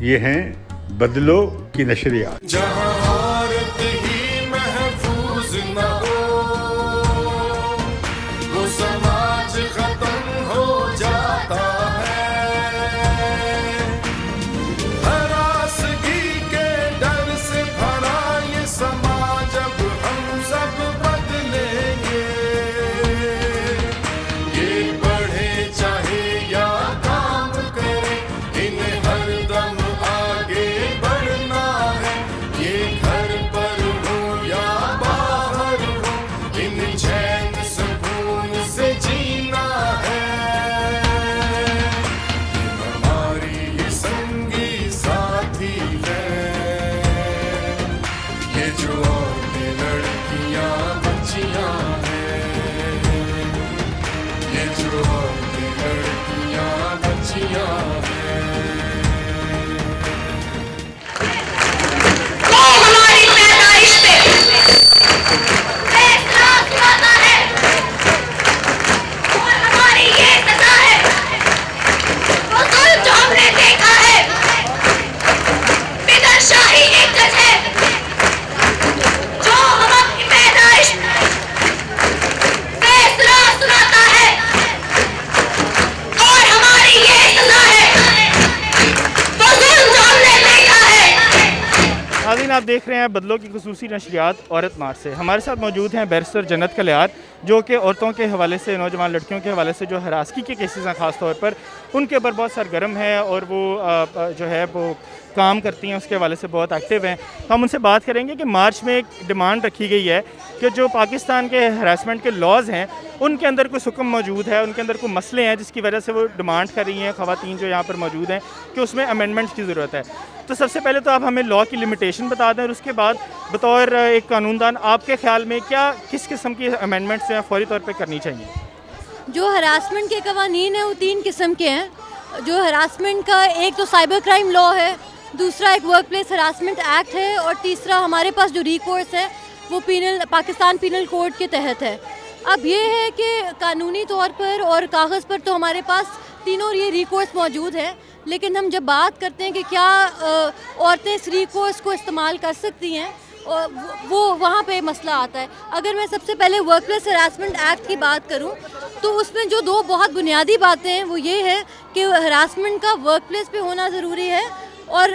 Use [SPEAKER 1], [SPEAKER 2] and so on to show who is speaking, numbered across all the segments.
[SPEAKER 1] یہ ہیں بدلو کی نشریات۔
[SPEAKER 2] جہاں عورت ہی محفوظ نہ ہو وہ سماج ختم ہو جاتا ہے، ہراسگی کے ڈر سے بھرا یہ سماج اب ہم سب بدلیں گے، یہ بڑھے چاہے یا کام کرے انہیں ہر دم آگے بڑھنا ہے، یہ گھر پر ہو یا باہر ہو ان چین سکون سے جینا ہے، ہماری یہ سنگی ساتھی ہے، یہ جو عورتیں لڑکیاں بچیاں ہیں، یہ جو عورتیں لڑکیاں بچیاں ہیں۔
[SPEAKER 3] ہماری پیدائش پہ اعتراض کرتا ہے اور ہماری یہ سزا ہے، وہ ظلم جو ہم نے دیکھا ہے، بدر شاہی ایک جج ہے جو ہم اپنی پیدائش فیصلہ سناتا ہے اور ہماری یہ سزا ہے، وہ ظلم جو ہم نے دیکھا ہے۔
[SPEAKER 4] ناظرین، آپ دیکھ رہے ہیں بدلو کی خصوصی نشریات عورت مارچ سے۔ ہمارے ساتھ موجود ہیں بیرسٹر جنت کلیار، جو کہ عورتوں کے حوالے سے، نوجوان لڑکیوں کے حوالے سے جو ہراسگی کے کیسز ہیں خاص طور پر ان کے اوپر بہت سرگرم ہے اور وہ جو ہے وہ کام کرتی ہیں، اس کے حوالے سے بہت ایکٹیو ہیں۔ ہم ان سے بات کریں گے کہ مارچ میں ایک ڈیمانڈ رکھی گئی ہے کہ جو پاکستان کے ہراسمنٹ کے لاز ہیں ان کے اندر کوئی حکم موجود ہے، ان کے اندر کوئی مسئلے ہیں جس کی وجہ سے وہ ڈیمانڈ کر رہی ہیں خواتین جو یہاں پر موجود ہیں کہ اس میں امینڈمنٹس کی ضرورت ہے۔ تو سب سے پہلے تو آپ ہمیں لا کی لمیٹیشن بتا دیں اور اس کے بعد بطور ایک قانون دان آپ کے خیال میں کیا کس قسم کی امینڈمنٹس ہیں فوری طور پہ کرنی چاہیے؟
[SPEAKER 5] جو ہراسمنٹ کے قوانین ہیں وہ 3 قسم کے ہیں۔ جو ہراسمنٹ کا ایک تو سائبر کرائم لا ہے، دوسرا ایک ورک پلیس ہراسمنٹ ایکٹ ہے، اور تیسرا ہمارے پاس جو ریکورس ہے وہ پاکستان پینل کوڈ کے تحت ہے۔ اب یہ ہے کہ قانونی طور پر اور کاغذ پر تو ہمارے پاس تینوں یہ ریکورس موجود ہیں، لیکن ہم جب بات کرتے ہیں کہ کیا عورتیں اس ریکورس کو استعمال کر سکتی ہیں، وہ وہاں پہ مسئلہ آتا ہے۔ اگر میں سب سے پہلے ورک پلیس ہراسمنٹ ایکٹ کی بات کروں تو اس میں جو 2 بہت بنیادی باتیں ہیں وہ یہ ہے کہ ہراسمنٹ کا ورک پلیس پہ ہونا ضروری ہے اور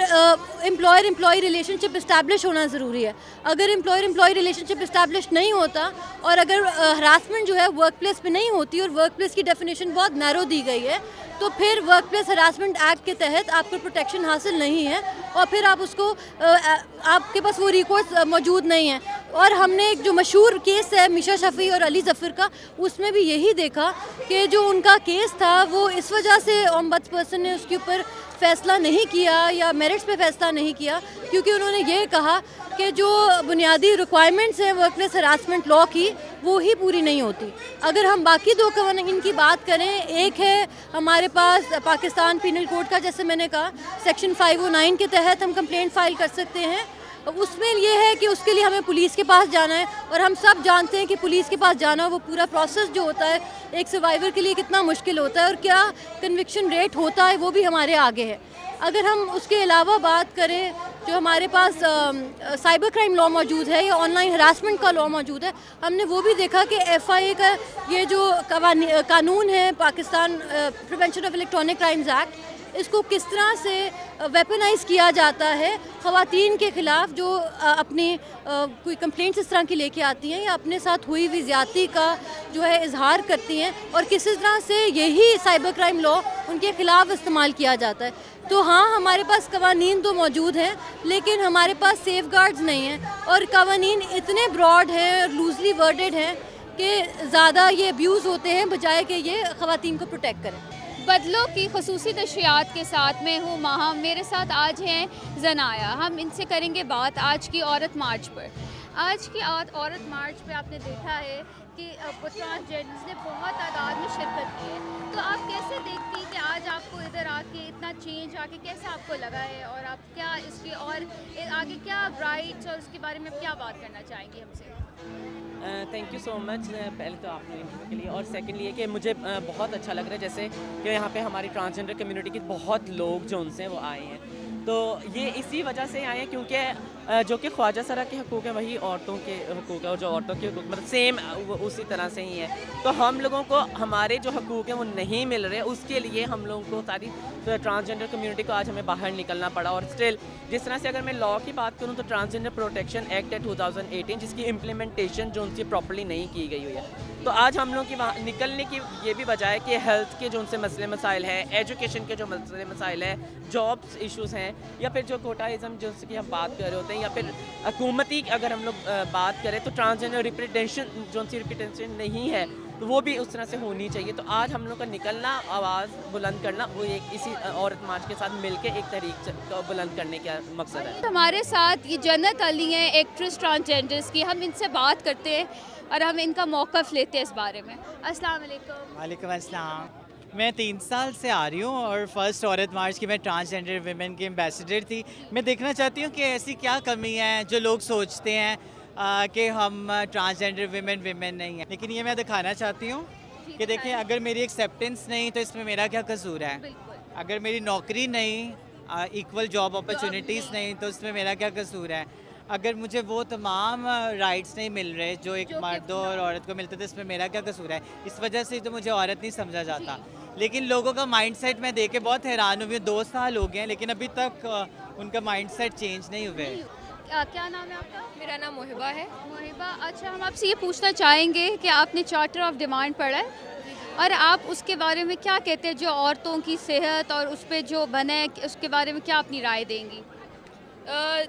[SPEAKER 5] امپلائر امپلائی ریلیشن شپ اسٹیبلش ہونا ضروری ہے۔ اگر امپلائر امپلائی ریلیشن شپ اسٹیبلش نہیں ہوتا اور اگر ہراسمنٹ جو ہے ورک پلیس پہ نہیں ہوتی اور ورک پلیس کی ڈیفینیشن بہت نیرو دی گئی ہے تو پھر ورک پلیس ہراسمنٹ ایکٹ کے تحت آپ کو پروٹیکشن حاصل نہیں ہے اور پھر آپ اس کو آپ کے پاس وہ ریکورس موجود نہیں ہے۔ اور ہم نے ایک جو مشہور کیس ہے میشا شفیع اور علی ظفر کا، اس میں بھی یہی دیکھا کہ جو ان کا کیس تھا وہ اس وجہ سے اومبڈس پرسن نے اس کے اوپر فیصلہ نہیں کیا یا میرٹس پہ فیصلہ نہیں کیا کیونکہ انہوں نے یہ کہا کہ جو بنیادی ریکوائرمنٹس ہیں ورک پلیس ہراسمنٹ لا کی وہ ہی پوری نہیں ہوتی۔ اگر ہم باقی 2 قوانین کی بات کریں، ایک ہے ہمارے پاس پاکستان پینل کوڈ کا، جیسے میں نے کہا سیکشن 509 کے تحت ہم کمپلینٹ فائل کر سکتے ہیں۔ اس میں یہ ہے کہ اس کے لیے ہمیں پولیس کے پاس جانا ہے اور ہم سب جانتے ہیں کہ پولیس کے پاس جانا وہ پورا پروسیس جو ہوتا ہے ایک سروائیور کے لیے کتنا مشکل ہوتا ہے اور کیا کنوکشن ریٹ ہوتا ہے وہ بھی ہمارے آگے ہے۔ اگر ہم اس کے علاوہ بات کریں جو ہمارے پاس سائبر کرائم لا موجود ہے یا آن لائن ہراسمنٹ کا لا موجود ہے، ہم نے وہ بھی دیکھا کہ FIA کا یہ جو قانون ہے Pakistan prevention of electronic crimes act, اس کو کس طرح سے ویپنائز کیا جاتا ہے خواتین کے خلاف جو اپنی کوئی کمپلینٹس اس طرح کی لے کے آتی ہیں یا اپنے ساتھ ہوئی ہوئی زیادتی کا جو ہے اظہار کرتی ہیں اور کس طرح سے یہی سائبر کرائم لا ان کے خلاف استعمال کیا جاتا ہے۔ تو ہاں ہمارے پاس قوانین تو موجود ہیں لیکن ہمارے پاس سیف گارڈز نہیں ہیں اور قوانین اتنے براڈ ہیں اور لوزلی ورڈڈ ہیں کہ زیادہ یہ ابیوز ہوتے ہیں بجائے کہ یہ خواتین کو پروٹیکٹ کریں۔
[SPEAKER 6] بدلو کی خصوصی نشریات کے ساتھ میں ہوں ماہا، میرے ساتھ آج ہیں زنایا۔ ہم ان سے کریں گے بات آج کی عورت مارچ پر۔ آج کی عورت مارچ پہ آپ نے دیکھا ہے کہ ٹرانسجینڈرز نے بہت تعداد میں شرکت کی ہے، تو آپ کیسے دیکھتی ہیں کہ آج آپ کو ادھر آ کے اتنا چینج آ کے کیسا آپ کو لگا ہے اور آپ کیا اس کی اور آگے کیا رائٹس اور اس کے بارے میں کیا بات کرنا چاہیں گی ہم سے؟
[SPEAKER 7] تھینک یو سو مچ. پہلے تو آپ نے انٹرویو کے لیے، اور سیکنڈلی یہ کہ مجھے بہت اچھا لگ رہا ہے جیسے کہ یہاں پہ ہماری ٹرانسجینڈر کمیونٹی کے بہت لوگ جو ان سے وہ آئے ہیں. تو یہ اسی وجہ سے آئے ہیں کیونکہ جو کہ خواجہ سرا کے حقوق ہیں وہی عورتوں کے حقوق ہیں، اور جو عورتوں کے حقوق مطلب سیم اسی طرح سے ہی ہے. تو ہم لوگوں کو ہمارے جو حقوق ہیں وہ نہیں مل رہے، اس کے لیے ہم لوگوں کو ساری ٹرانسجینڈر کمیونٹی کو آج ہمیں باہر نکلنا پڑا. اور اسٹل جس طرح سے اگر میں لاء کی بات کروں تو ٹرانسجینڈر پروٹیکشن ایکٹ ہے 2018 جس کی امپلیمنٹیشن جو ان سے پراپرلی نہیں کی گئی ہوئی ہے. تو آج ہم لوگوں کی وہاں نکلنے کی یہ بھی وجہ ہے کہ ہیلتھ کے جو ان سے مسئلے مسائل ہیں، ایجوکیشن کے جو مسئلے مسائل ہیں، جابس ایشوز ہیں، یا پھر جو کوٹائزم جن سے کہ ہم بات کر رہے ہوتے ہیں، یا پھر حکومتی اگر ہم لوگ بات کریں تو ٹرانسجینڈر ریپریزنٹیشن جو ان کی ریپریزنٹیشن نہیں ہے تو وہ بھی اس طرح سے ہونی چاہیے. تو آج ہم لوگ کا نکلنا، آواز بلند کرنا، وہ ایک اسی عورت مارچ کے ساتھ مل کے ایک تحریک کو بلند کرنے کا مقصد ہے.
[SPEAKER 6] ہمارے ساتھ یہ جنت علی ہیں، ایکٹریس ٹرانسجینڈرس کی. ہم ان سے بات کرتے ہیں اور ہم ان کا موقف لیتے ہیں اس بارے میں. السلام علیکم.
[SPEAKER 8] وعلیکم السلام. میں 3 سال سے آ رہی ہوں اور فرسٹ عورت مارچ کی میں ٹرانسجینڈر ویمن کی ایمبیسڈر تھی. میں دیکھنا چاہتی ہوں کہ ایسی کیا کمی ہے جو لوگ سوچتے ہیں کہ ہم ٹرانسجینڈر ویمن نہیں ہیں، لیکن یہ میں دکھانا چاہتی ہوں کہ دیکھیں اگر میری ایکسیپٹنس نہیں تو اس میں میرا کیا قصور ہے. اگر میری نوکری نہیں، ایکول جاب اپرچونیٹیز نہیں تو اس میں میرا کیا قصور ہے. اگر مجھے وہ تمام رائٹس نہیں مل رہے جو ایک مرد اور عورت کو ملتے تھے اس میں میرا کیا قصور ہے. اس وجہ سے تو مجھے عورت نہیں سمجھا جاتا. لیکن لوگوں کا مائنڈ سیٹ میں دیکھ کے بہت حیران ہوئی ہوں. 2 سال ہو گئے ہیں لیکن ابھی تک ان کا مائنڈ سیٹ چینج نہیں ہوئے.
[SPEAKER 6] کیا نام ہے آپ کا؟
[SPEAKER 3] میرا نام محبہ ہے.
[SPEAKER 6] محبہ. اچھا، ہم آپ سے یہ پوچھنا چاہیں گے کہ آپ نے چارٹر آف ڈیمانڈ پڑھا ہے اور آپ اس کے بارے میں کیا کہتے ہیں، جو عورتوں کی صحت اور اس پہ جو بنے اس کے بارے میں کیا اپنی رائے دیں گی؟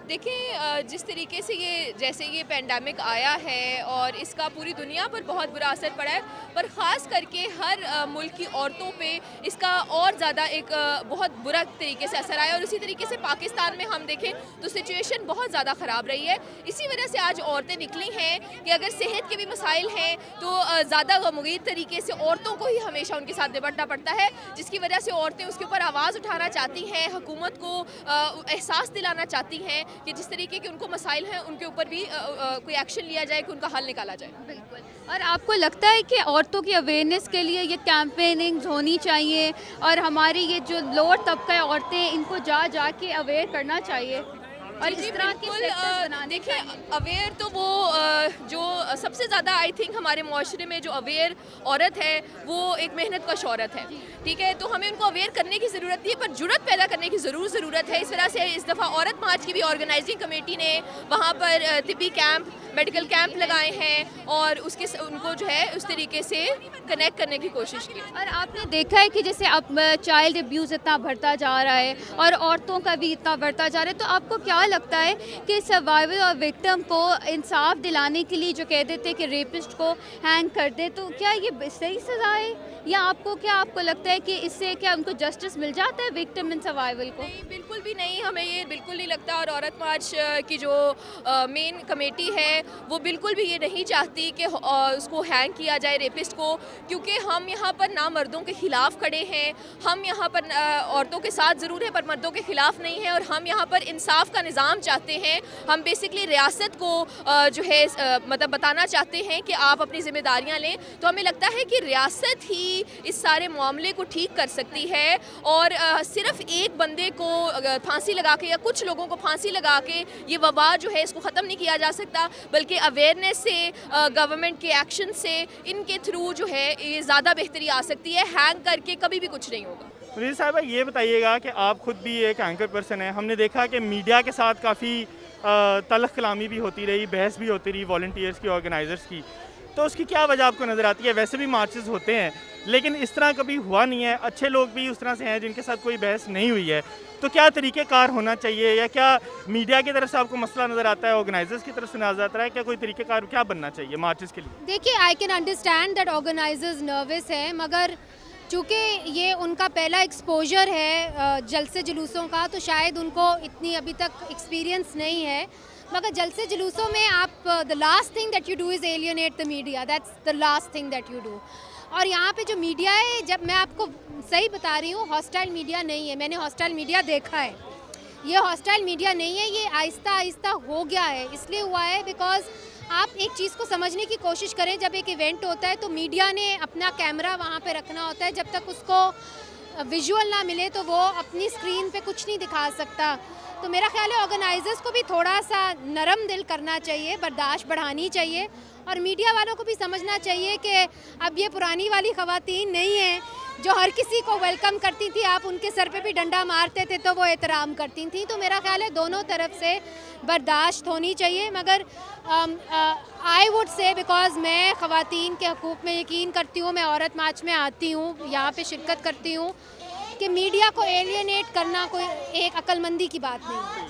[SPEAKER 3] دیکھیں جس طریقے سے جیسے یہ پینڈیمک آیا ہے اور اس کا پوری دنیا پر بہت برا اثر پڑا ہے، پر خاص کر کے ہر ملک کی عورتوں پہ اس کا اور زیادہ ایک بہت برا طریقے سے اثر آیا. اور اسی طریقے سے پاکستان میں ہم دیکھیں تو سچویشن بہت زیادہ خراب رہی ہے. اسی وجہ سے آج عورتیں نکلی ہیں کہ اگر صحت کے بھی مسائل ہیں تو زیادہ غمگین طریقے سے عورتوں کو ہی ہمیشہ ان کے ساتھ نپٹنا پڑتا ہے، جس کی وجہ سے عورتیں اس کے اوپر آواز اٹھانا چاہتی ہیں، حکومت کو احساس دلانا چاہتی ہیں کہ جس طریقے کے ان کو مسائل ہیں ان کے اوپر بھی کوئی ایکشن لیا جائے کہ ان کا حل نکالا جائے.
[SPEAKER 6] بالکل. اور آپ کو لگتا ہے کہ عورتوں کی اویئرنیس کے لیے یہ کیمپیننگ ہونی چاہیے اور ہماری یہ جو لوور طبقہ عورتیں ان کو جا کے اویئر کرنا چاہیے اور اس طرح کی
[SPEAKER 3] دیکھیں اویئر تو وہ جو سب سے زیادہ آئی تھنک ہمارے معاشرے میں جو اویئر عورت ہے وہ ایک محنت کش عورت ہے. ٹھیک ہے، تو ہمیں ان کو اویئر کرنے کی ضرورت نہیں ہے، پر جرأت پیدا کرنے کی ضرورت ہے. اس وجہ سے اس دفعہ عورت مارچ کی بھی آرگنائزنگ کمیٹی نے وہاں پر طبی کیمپ، میڈیکل کیمپ لگائے ہیں اور ان کو جو ہے اس طریقے سے کنیکٹ کرنے کی کوشش کی.
[SPEAKER 6] اور آپ نے دیکھا ہے کہ جیسے اب چائلڈ ابیوز اتنا بڑھتا جا رہا ہے اور عورتوں کا بھی اتنا بڑھتا جا رہا ہے، تو آپ کو کیا لگتا ہے کہ سروائیور اور وکٹم کو انصاف دلانے کے لیے جو کہہ دیتے کہ ریپسٹ کو ہینگ کر دے، تو کیا یہ صحیح سزا ہے یا آپ کو لگتا ہے کہ اس سے کیا ان کو جسٹس مل جاتا ہے وکٹم اینڈ سروائیول کو؟
[SPEAKER 3] نہیں، بالکل بھی نہیں، ہمیں یہ بالکل نہیں لگتا. اور عورت مارچ کی جو مین کمیٹی ہے وہ بالکل بھی یہ نہیں چاہتی کہ اس کو ہینگ کیا جائے ریپسٹ کو، کیونکہ ہم یہاں پر نہ مردوں کے خلاف کھڑے ہیں، ہم یہاں پر عورتوں کے ساتھ ضرور ہیں پر مردوں کے خلاف نہیں ہیں، اور ہم یہاں پر انصاف کا نظام چاہتے ہیں. ہم بیسکلی ریاست کو جو ہے مطلب بتانا چاہتے ہیں کہ آپ اپنی ذمہ داریاں لیں. تو ہمیں لگتا ہے کہ ریاست ہی اس سارے معاملے کو ٹھیک کر سکتی ہے، اور صرف ایک بندے کو پھانسی لگا کے یا کچھ لوگوں کو پھانسی لگا کے یہ وبا جو ہے اس کو ختم نہیں کیا جا سکتا، بلکہ اویئرنیس سے، گورنمنٹ کے ایکشن سے، ان کے تھرو جو ہے یہ زیادہ بہتری آ سکتی ہے. ہینگ کر کے کبھی بھی کچھ نہیں ہوگا.
[SPEAKER 4] منیر صاحبہ یہ بتائیے گا کہ آپ خود بھی ایک اینکر پرسن ہیں، ہم نے دیکھا کہ میڈیا کے ساتھ کافی تلخ کلامی بھی ہوتی رہی، بحث بھی ہوتی رہی والنٹیئرس کی، آرگنائزرس کی، تو اس کی کیا وجہ آپ کو نظر آتی ہے؟ ویسے بھی مارچز ہوتے ہیں لیکن اس طرح کبھی ہوا نہیں ہے، اچھے لوگ بھی اس طرح سے ہیں جن کے ساتھ کوئی بحث نہیں ہوئی ہے، تو کیا طریقہ کار ہونا چاہیے، یا کیا میڈیا کی طرف سے آپ کو مسئلہ نظر آتا ہے، آرگنائزرز کی طرف سے نظر آتا ہے، کیا کوئی طریقہ کار کیا بننا چاہیے مارچز کے لیے؟
[SPEAKER 5] دیکھیے I can understand that organisers nervous ہیں، مگر چونکہ یہ ان کا پہلا ایکسپوجر ہے جلسے جلوسوں کا، تو شاید ان کو اتنی ابھی تک ایکسپیرینس نہیں ہے. مگر جلسے جلوسوں میں آپ the last thing that you do is alienate the media. That's the last thing that you do. اور یہاں پہ جو میڈیا ہے، جب میں آپ کو صحیح بتا رہی ہوں، ہاسٹائل میڈیا نہیں ہے. میں نے ہاسٹائل میڈیا دیکھا ہے، یہ ہاسٹائل میڈیا نہیں ہے، یہ آہستہ آہستہ ہو گیا ہے. اس لیے ہوا ہے بیکاز
[SPEAKER 9] آپ ایک چیز کو سمجھنے کی کوشش کریں, جب ایک ایونٹ ہوتا ہے تو میڈیا نے اپنا کیمرہ وہاں پہ رکھنا ہوتا ہے, جب تک اس کو ویژول نہ ملے تو وہ اپنی اسکرین پہ کچھ نہیں دکھا سکتا. تو میرا خیال ہے آرگنائزرز کو بھی تھوڑا سا نرم دل کرنا چاہیے, برداشت بڑھانی چاہیے, اور میڈیا والوں کو بھی سمجھنا چاہیے کہ اب یہ پرانی والی خواتین نہیں ہیں جو ہر کسی کو ویلکم کرتی تھی, آپ ان کے سر پہ بھی ڈنڈا مارتے تھے تو وہ احترام کرتی تھیں. تو میرا خیال ہے دونوں طرف سے برداشت ہونی چاہیے. مگر آئی ووڈ سے, بیکاز میں خواتین کے حقوق میں یقین کرتی ہوں, میں عورت مارچ میں آتی ہوں, یہاں پہ شرکت کرتی ہوں, کہ میڈیا کو ایلینیٹ کرنا کوئی ایک عقل مندی کی بات نہیں.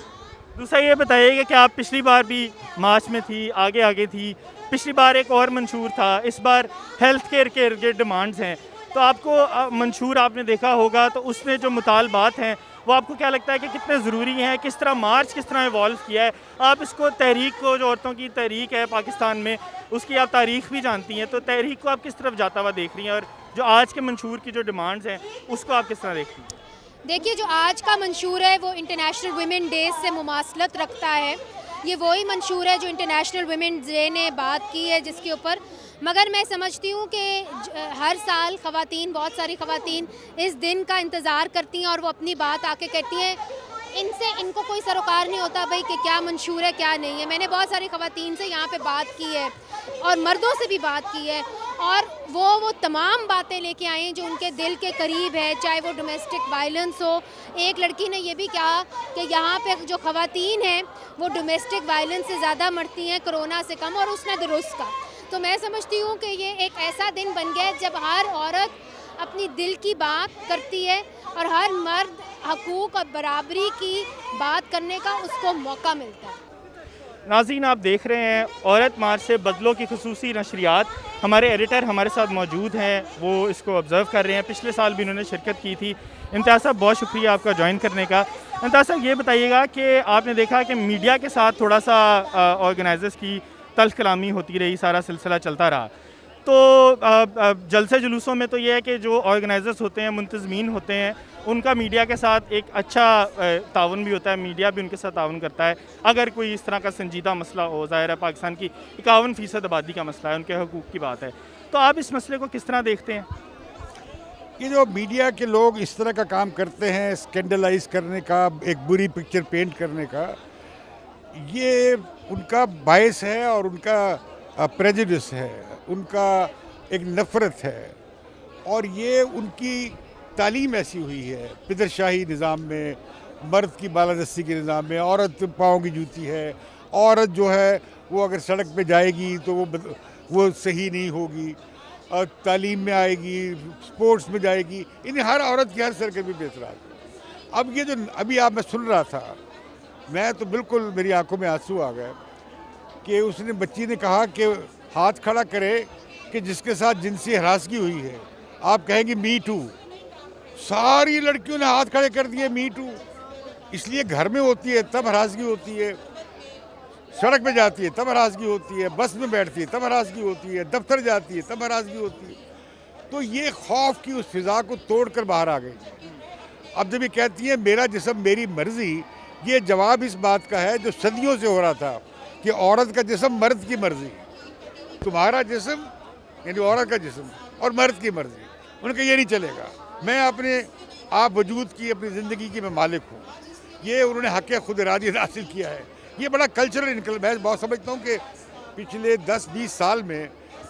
[SPEAKER 4] دوسرا یہ بتائیے کہ آپ پچھلی بار بھی مارچ میں تھی, آگے تھی, پچھلی بار ایک اور منشور تھا, اس بار ہیلتھ کیئر کے ڈیمانڈز ہیں, تو آپ کو منشور آپ نے دیکھا ہوگا, تو اس میں جو مطالبات ہیں وہ آپ کو کیا لگتا ہے کہ کتنے ضروری ہیں, کس طرح مارچ کس طرح ایوالو کیا ہے, آپ اس کو تحریک کو, جو عورتوں کی تحریک ہے پاکستان میں, اس کی آپ تاریخ بھی جانتی ہیں, تو تحریک کو آپ کس طرف جاتا ہوا دیکھ رہی ہیں, اور جو آج کے منشور کی جو ڈیمانڈز ہیں اس کو آپ کس طرح دیکھتی ہیں؟
[SPEAKER 9] دیکھیے, جو آج کا منشور ہے وہ انٹرنیشنل ویمن ڈیز سے مماثلت رکھتا ہے. یہ وہی منشور ہے جو انٹرنیشنل ویمن ڈے نے بات کی ہے جس کے اوپر, مگر میں سمجھتی ہوں کہ ہر سال خواتین, بہت ساری خواتین اس دن کا انتظار کرتی ہیں اور وہ اپنی بات آ کے کہتی ہیں. ان کو کوئی سروکار نہیں ہوتا بھائی کہ کیا منشور ہے کیا نہیں ہے. میں نے بہت ساری خواتین سے یہاں پہ بات کی ہے اور مردوں سے بھی بات کی ہے, اور وہ تمام باتیں لے کے آئے ہیں جو ان کے دل کے قریب ہے, چاہے وہ ڈومیسٹک وائلنس ہو. ایک لڑکی نے یہ بھی کہا کہ یہاں پہ جو خواتین ہیں وہ ڈومیسٹک وائلنس سے زیادہ مرتی ہیں, کرونا سے کم, اور اس نے درست کہا. تو میں سمجھتی ہوں کہ یہ ایک ایسا دن بن گیا ہے جب ہر عورت اپنی دل کی بات کرتی ہے اور ہر مرد حقوق اور برابری کی بات کرنے کا اس کو موقع ملتا ہے.
[SPEAKER 4] ناظرین, آپ دیکھ رہے ہیں عورت مارچ سے بدلوں کی خصوصی نشریات. ہمارے ایڈیٹر ہمارے ساتھ موجود ہیں, وہ اس کو آبزرو کر رہے ہیں. پچھلے سال بھی انہوں نے شرکت کی تھی. امتیاز صاحب, بہت شکریہ آپ کا جوائن کرنے کا. امتیاز صاحب, یہ بتائیے گا کہ آپ نے دیکھا کہ میڈیا کے ساتھ تھوڑا سا آرگنائزرز کی تلخ کلامی ہوتی رہی, سارا سلسلہ چلتا رہا. تو جلسے جلوسوں میں تو یہ ہے کہ جو آرگنائزرز ہوتے ہیں, منتظمین ہوتے ہیں, ان کا میڈیا کے ساتھ ایک اچھا تعاون بھی ہوتا ہے, میڈیا بھی ان کے ساتھ تعاون کرتا ہے اگر کوئی اس طرح کا سنجیدہ مسئلہ ہو. ظاہر ہے پاکستان کی 51% آبادی کا مسئلہ ہے, ان کے حقوق کی بات ہے. تو آپ اس مسئلے کو کس طرح دیکھتے ہیں؟
[SPEAKER 1] یہ جو میڈیا کے لوگ اس طرح کا کام کرتے ہیں, اسکینڈلائز کرنے کا, ایک بری پکچر پینٹ کرنے کا, یہ ان کا باعث ہے اور ان کا پریجوڈس ہے, ان کا ایک نفرت ہے. اور یہ ان کی تعلیم ایسی ہوئی ہے, پدر شاہی نظام میں, مرد کی بالادستی کے نظام میں. عورت پاؤں کی جوتی ہے, عورت جو ہے وہ اگر سڑک پہ جائے گی تو وہ صحیح نہیں ہوگی, اور تعلیم میں آئے گی, سپورٹس میں جائے گی, انہیں ہر عورت کی ہر سرکے میں بے اعتراض ہے. اب یہ جو ابھی آپ میں سن رہا تھا, میں تو بالکل میری آنکھوں میں آنسو آ گئے کہ اس نے, بچی نے کہا کہ ہاتھ کھڑا کرے کہ جس کے ساتھ جنسی ہراسگی ہوئی ہے. آپ کہیں گے می ٹو, ساری لڑکیوں نے ہاتھ کھڑے کر دیے می ٹو. اس لیے گھر میں ہوتی ہے تب ہراسگی ہوتی ہے, سڑک پہ جاتی ہے تب ہراسگی ہوتی ہے, بس میں بیٹھتی ہے تب ہراسگی ہوتی ہے, دفتر جاتی ہے تب ہراسگی ہوتی ہے. تو یہ خوف کی اس فضا کو توڑ کر باہر آ گئی. اب جب یہ کہتی ہے میرا جسم میری مرضی, یہ جواب اس بات کا ہے جو صدیوں سے ہو رہا تھا کہ عورت کا جسم مرد کی مرضی, تمہارا جسم یعنی عورت کا جسم اور مرد کی مرضی. ان کا یہ نہیں چلے گا, میں اپنے آپ وجود کی, اپنی زندگی کی میں مالک ہوں. یہ انہوں نے حق خود ارادیت حاصل کیا ہے. یہ بڑا کلچرل انقلاب. میں بہت سمجھتا ہوں کہ پچھلے 10-20 سال میں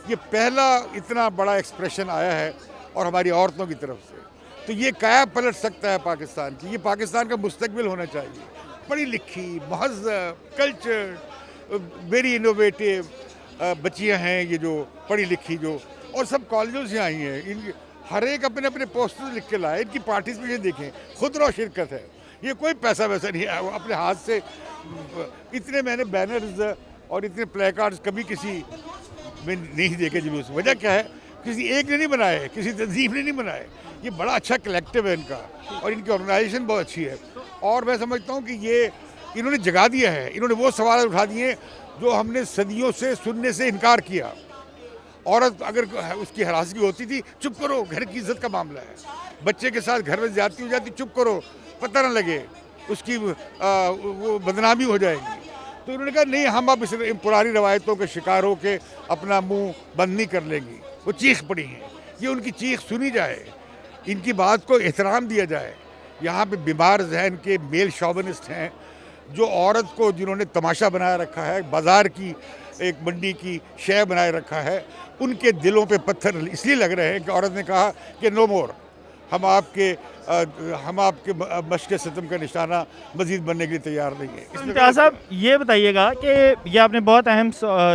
[SPEAKER 1] یہ پہلا اتنا بڑا ایکسپریشن آیا ہے اور ہماری عورتوں کی طرف سے. تو یہ قیا پلٹ سکتا ہے پاکستان کی. یہ پاکستان کا مستقبل ہونا چاہیے. پڑھی لکھی, مہذب, کلچر, ویری انوویٹیو بچیاں ہیں یہ جو پڑھی لکھی, جو اور سب کالجوں سے آئی ہیں. ان ہر ایک اپنے اپنے پوسٹر لکھ کے لائے. ان کی پارٹیسپیشن دیکھیں, خود رو شرکت ہے. یہ کوئی پیسہ ویسا نہیں ہے, وہ اپنے ہاتھ سے. اتنے میں نے بینرز اور اتنے پلے کارڈز کبھی کسی میں نہیں دیکھے جلوس. وجہ کیا ہے, کسی ایک نے نہیں بنائے, کسی تنظیم نے نہیں بنائے. یہ بڑا اچھا کلیکٹیو ہے ان کا, اور ان کی آرگنائزیشن بہت اچھی ہے. اور میں سمجھتا ہوں کہ یہ انہوں نے جگا دیا ہے. انہوں نے وہ سوال اٹھا دیے جو ہم نے صدیوں سے سننے سے انکار کیا. عورت اگر اس کی ہراسگی ہوتی تھی, چپ کرو, گھر کی عزت کا معاملہ ہے. بچے کے ساتھ گھر میں زیادتی ہو جاتی, چپ کرو, پتہ نہ لگے, اس کی وہ بدنامی ہو جائے گی. تو انہوں نے کہا نہیں ہم اب اس پرانی روایتوں کے شکار ہو کے اپنا منہ بند نہیں کر لیں گی. وہ چیخ پڑی ہیں, یہ ان کی چیخ سنی جائے, ان کی بات کو احترام دیا جائے. یہاں پہ بیمار ذہن کے میل شوونسٹ ہیں جو عورت کو جنہوں نے تماشا بنایا رکھا ہے, بازار کی ایک منڈی کی شے بنائے رکھا ہے, ان کے دلوں پہ پتھر اس لیے لگ رہے ہیں کہ عورت نے کہا کہ نو مور, ہم آپ کے مشق ستم کا نشانہ مزید بننے کے لیے تیار نہیں ہے.
[SPEAKER 4] امتیاز صاحب یہ بتائیے گا کہ یہ آپ نے بہت اہم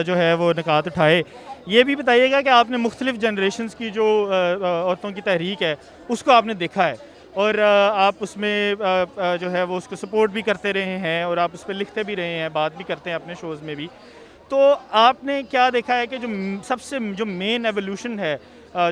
[SPEAKER 4] جو ہے وہ نکات اٹھائے, یہ بھی بتائیے گا کہ آپ نے مختلف جنریشنز کی جو عورتوں کی تحریک ہے اس کو آپ نے دیکھا ہے, اور آپ اس میں جو ہے وہ اس کو سپورٹ بھی کرتے رہے ہیں, اور آپ اس پہ لکھتے بھی رہے ہیں, بات بھی کرتے ہیں اپنے شوز میں بھی. تو آپ نے کیا دیکھا ہے کہ جو سب سے جو مین ایولیوشن ہے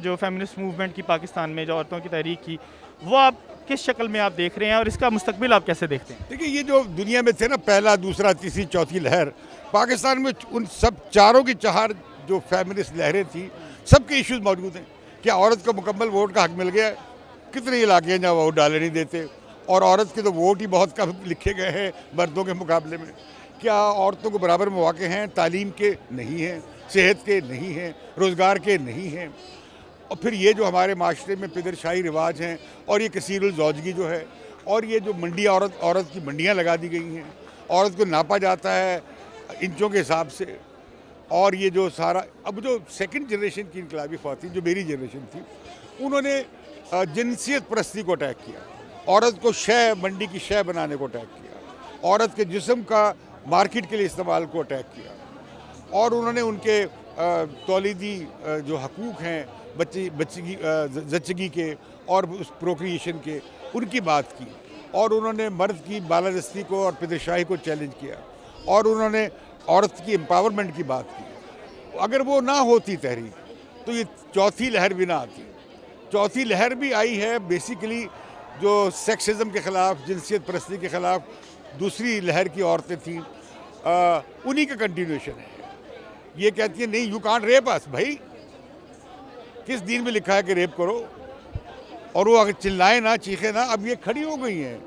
[SPEAKER 4] جو فیمنسٹ موومنٹ کی پاکستان میں, جو عورتوں کی تحریک کی, وہ آپ کس شکل میں آپ دیکھ رہے ہیں, اور اس کا مستقبل آپ کیسے دیکھتے ہیں؟
[SPEAKER 1] دیکھیے یہ جو دنیا میں تھے نا پہلا, دوسرا, تیسری, چوتھی لہر, پاکستان میں ان سب چاروں کی چہار جو فیمنسٹ لہریں تھیں سب کے ایشوز موجود ہیں. کیا عورت کو مکمل ووٹ کا حق مل گیا ہے؟ کتنے علاقے ہیں جہاں ووٹ ڈالے نہیں دیتے, اور عورت کے تو ووٹ ہی بہت کم لکھے گئے ہیں مردوں کے مقابلے میں. کیا عورتوں کو برابر مواقع ہیں؟ تعلیم کے نہیں ہیں, صحت کے نہیں ہیں, روزگار کے نہیں ہیں. اور پھر یہ جو ہمارے معاشرے میں پدر شاہی رواج ہیں, اور یہ کثیر الزوجگی جو ہے, اور یہ جو منڈی عورت کی منڈیاں لگا دی گئی ہیں, عورت کو ناپا جاتا ہے انچوں کے حساب سے. اور یہ جو سارا اب جو سیکنڈ جنریشن کی انقلابی خواتین جو میری جنریشن تھی, انہوں نے جنسیت پرستی کو اٹیک کیا, عورت کو منڈی کی شے بنانے کو اٹیک کیا, عورت کے جسم کا مارکیٹ کے لیے استعمال کو اٹیک کیا, اور انہوں نے ان کے تولیدی جو حقوق ہیں زچگی کے اور اس پروکریشن کے, ان کی بات کی, اور انہوں نے مرد کی بالادستی کو اور پدرشاہی کو چیلنج کیا, اور انہوں نے عورت کی امپاورمنٹ کی بات کی. اگر وہ نہ ہوتی تحریک تو یہ چوتھی لہر بھی نہ آتی. چوتھی لہر بھی آئی ہے بیسیکلی جو سیکسزم کے خلاف, جنسیت پرستی کے خلاف دوسری لہر کی عورتیں تھیں, انہی کا کنٹینیوشن ہے. یہ کہتی ہیں نہیں یو کانٹ ریپ اس, بھائی کس دین میں لکھا ہے کہ ریپ کرو؟ اور وہ اگر چلائیں نہ, چیخیں نہ, اب یہ کھڑی ہو گئی ہیں.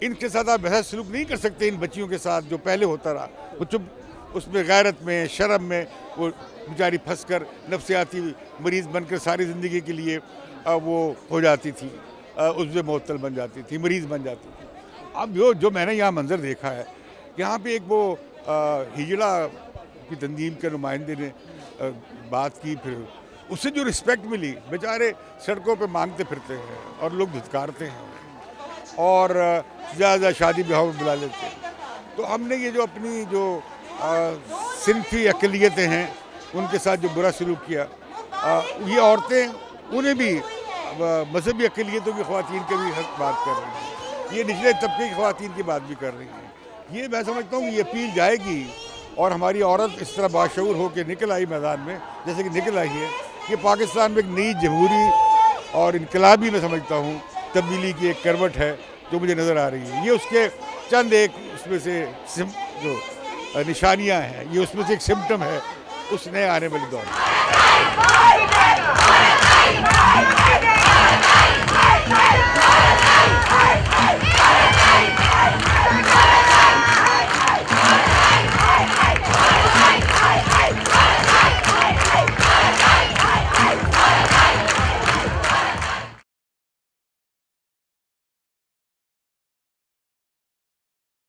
[SPEAKER 1] ان کے ساتھ آپ بحث سلوک نہیں کر سکتے ان بچیوں کے ساتھ جو پہلے ہوتا رہا. وہ چپ اس میں غیرت میں, شرم میں وہ بیچاری پھنس کر نفسیاتی مریض بن کر ساری زندگی کے لیے وہ ہو جاتی تھی, اس میں معطل بن جاتی تھی, مریض بن جاتی تھی. اب جو میں نے یہاں منظر دیکھا ہے, یہاں پہ ایک وہ ہجڑا کی تنظیم کے نمائندے نے بات کی, پھر اس سے جو رسپیکٹ ملی, بیچارے سڑکوں پہ مانگتے پھرتے ہیں اور لوگ دھتکارتے ہیں اور زیادہ شادی بیاہوں میں بلا لیتے ہیں. تو ہم نے یہ جو اپنی جو صنفی اقلیتیں ہیں ان کے ساتھ جو برا سلوک کیا, یہ عورتیں انہیں بھی مذہبی اقلیتوں کی خواتین کے بھی حق بات کر رہی ہیں, یہ نچلے طبقے کی خواتین کی بات بھی کر رہی ہیں. یہ میں سمجھتا ہوں کہ یہ اپیل جائے گی, اور ہماری عورت اس طرح باشعور ہو کے نکل آئی میدان میں جیسے کہ نکل آئی ہے. یہ پاکستان میں ایک نئی جمہوری اور انقلابی میں سمجھتا ہوں تبدیلی کی ایک کروٹ ہے جو مجھے نظر آ رہی ہے. یہ اس کے چند ایک اس میں سے جو نشانیاں ہیں, یہ اس میں سے ایک سمٹم ہے اس نئے آنے والی دور میں.